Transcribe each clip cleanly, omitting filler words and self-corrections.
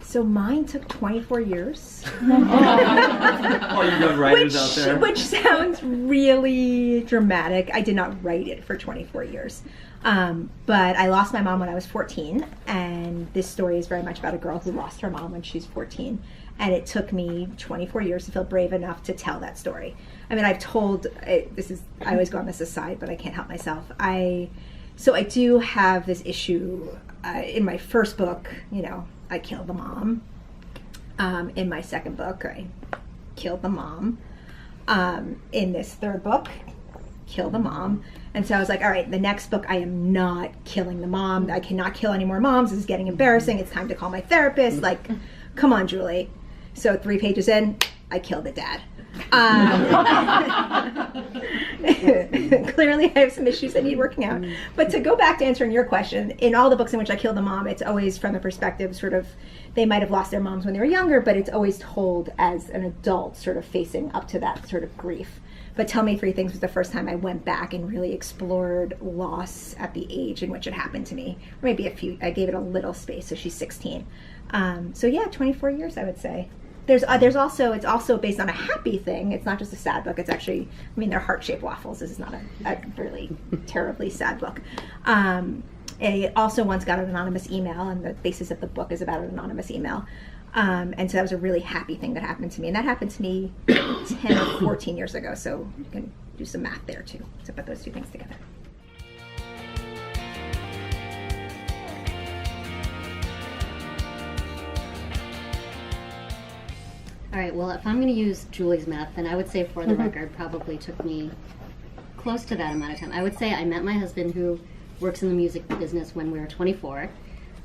So mine took 24 years. All you young writers out there. Which sounds really dramatic. I did not write it for 24 years. But I lost my mom when I was 14, and this story is very much about a girl who lost her mom when she's 14. And it took me 24 years to feel brave enough to tell that story. I mean, I've told, I always go on this aside, but I can't help myself. So I do have this issue. In my first book, I killed the mom. In my second book, I killed the mom. In this third book, killed the mom. And so I was like, all right, the next book, I am not killing the mom. I cannot kill any more moms. This is getting embarrassing. It's time to call my therapist. Like, come on, Julie. So 3 pages in, I killed the dad. Clearly I have some issues that need working out. But to go back to answering your question, in all the books in which I kill the mom, it's always from the perspective sort of, they might have lost their moms when they were younger, but it's always told as an adult sort of facing up to that sort of grief. But Tell Me Three Things was the first time I went back and really explored loss at the age in which it happened to me. Or maybe I gave it a little space, so she's 16. So yeah, 24 years I would say. It's also based on a happy thing. It's not just a sad book. It's actually, they're heart-shaped waffles. This is not a really terribly sad book. I also once got an anonymous email, and the basis of the book is about an anonymous email. And so that was a really happy thing that happened to me. And that happened to me 10 or 14 years ago. So you can do some math there too, to put those two things together. All right, well, if I'm going to use Julie's math, then I would say For the Record probably took me close to that amount of time. I would say I met my husband, who works in the music business, when we were 24,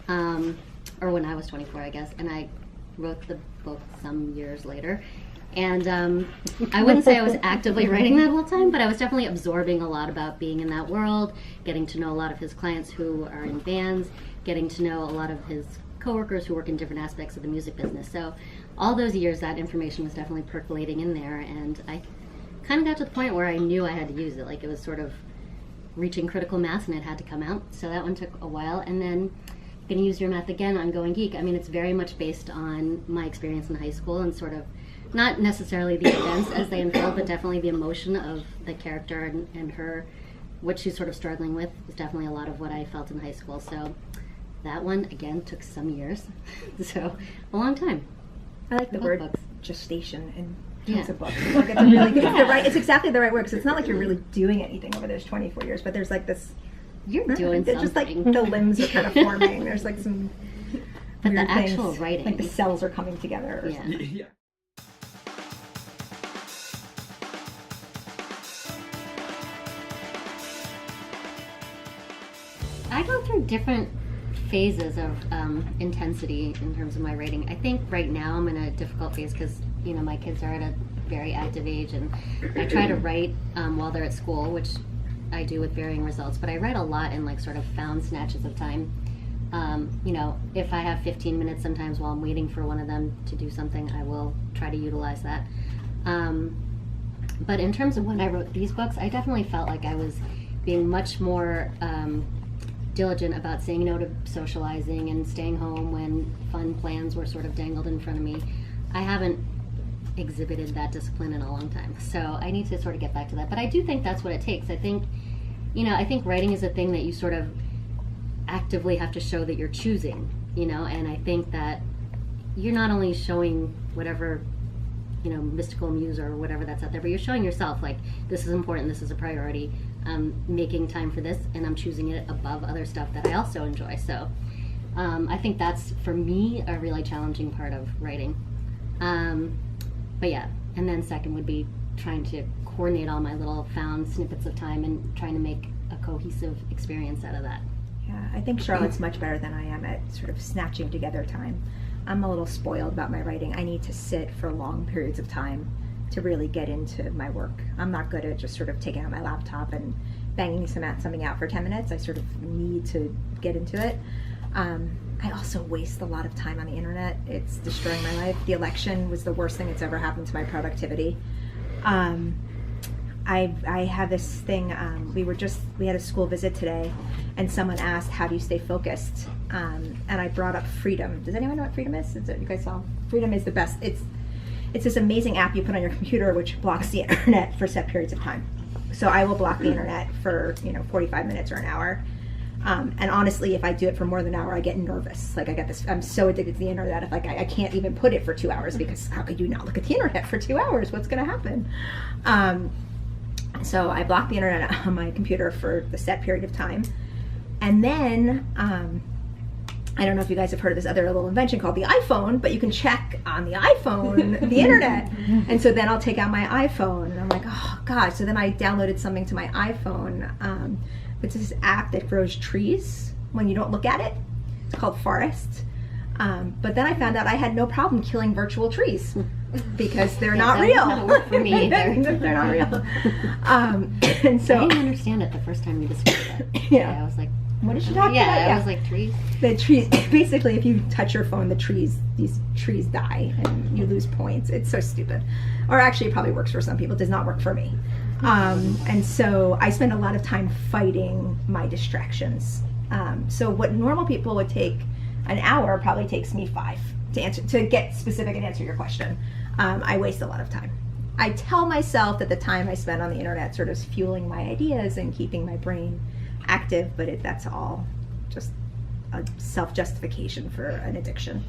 or when I was 24, I guess, and I wrote the book some years later. And I wouldn't say I was actively writing that whole time, but I was definitely absorbing a lot about being in that world, getting to know a lot of his clients who are in bands, getting to know a lot of his coworkers who work in different aspects of the music business. So all those years, that information was definitely percolating in there, and I kind of got to the point where I knew I had to use it. Like, it was sort of reaching critical mass, and it had to come out. So that one took a while. And then I'm going to use your math again on Going Geek. It's very much based on my experience in high school, and sort of not necessarily the events as they unfold, but definitely the emotion of the character and her, what she's sort of struggling with, is definitely a lot of what I felt in high school. So that one, again, took some years. So a long time. I like the word books. Gestation in terms of books. Like, it's really it's exactly the right word, because it's not like you're really doing anything over those 24 years, but there's like this. You're doing something. Just like the limbs are kind of forming. There's like some. But weird the actual things, writing, like the cells are coming together. Or something. Yeah. I go through different phases of intensity in terms of my writing. I think right now I'm in a difficult phase because my kids are at a very active age, and I try to write while they're at school, which I do with varying results, but I write a lot in like sort of found snatches of time. If I have 15 minutes sometimes while I'm waiting for one of them to do something, I will try to utilize that. But in terms of when I wrote these books, I definitely felt like I was being much more diligent about saying no to socializing and staying home when fun plans were sort of dangled in front of me. I haven't exhibited that discipline in a long time, so I need to sort of get back to that. But I do think that's what it takes. I think writing is a thing that you sort of actively have to show that you're choosing, and I think that you're not only showing whatever mystical muse or whatever that's out there, but you're showing yourself, like, this is important, this is a priority, I'm making time for this, and I'm choosing it above other stuff that I also enjoy. So I think that's, for me, a really challenging part of writing. But yeah, and then second would be trying to coordinate all my little found snippets of time and trying to make a cohesive experience out of that. Yeah, I think Charlotte's much better than I am at sort of snatching together time. I'm a little spoiled about my writing. I need to sit for long periods of time to really get into my work. I'm not good at just sort of taking out my laptop and banging something out for 10 minutes. I sort of need to get into it. I also waste a lot of time on the internet. It's destroying my life. The election was the worst thing that's ever happened to my productivity. I have this thing. We had a school visit today, and someone asked, "How do you stay focused?" And I brought up Freedom. Does anyone know what Freedom is? You guys saw? Freedom is the best. It's this amazing app you put on your computer which blocks the internet for set periods of time. So I will block the internet for 45 minutes or an hour. And honestly, if I do it for more than an hour, I get nervous. Like I get this. I'm so addicted to the internet. If I can't even put it for 2 hours because how could you not look at the internet for 2 hours? What's going to happen? So I block the internet on my computer for the set period of time. And then, I don't know if you guys have heard of this other little invention called the iPhone, but you can check on the iPhone the internet. And so then I'll take out my iPhone and I'm like, oh God. So then I downloaded something to my iPhone. It's this app that grows trees when you don't look at it. It's called Forest. But then I found out I had no problem killing virtual trees because they're not real. That doesn't work for me either. They're not real. And so I didn't understand it the first time you described it. Yeah. I was like, what is she talking about? Yeah, I was like, trees? The trees, basically, if you touch your phone, these trees die and you lose points. It's so stupid. Or actually, it probably works for some people. It does not work for me. And so I spend a lot of time fighting my distractions. So what normal people would take an hour probably takes me 5 to get specific and answer your question. I waste a lot of time. I tell myself that the time I spend on the internet sort of is fueling my ideas and keeping my brain active, but that's all just a self-justification for an addiction.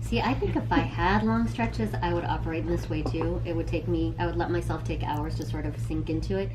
See, I think if I had long stretches, I would operate in this way too. I would let myself take hours to sort of sink into it.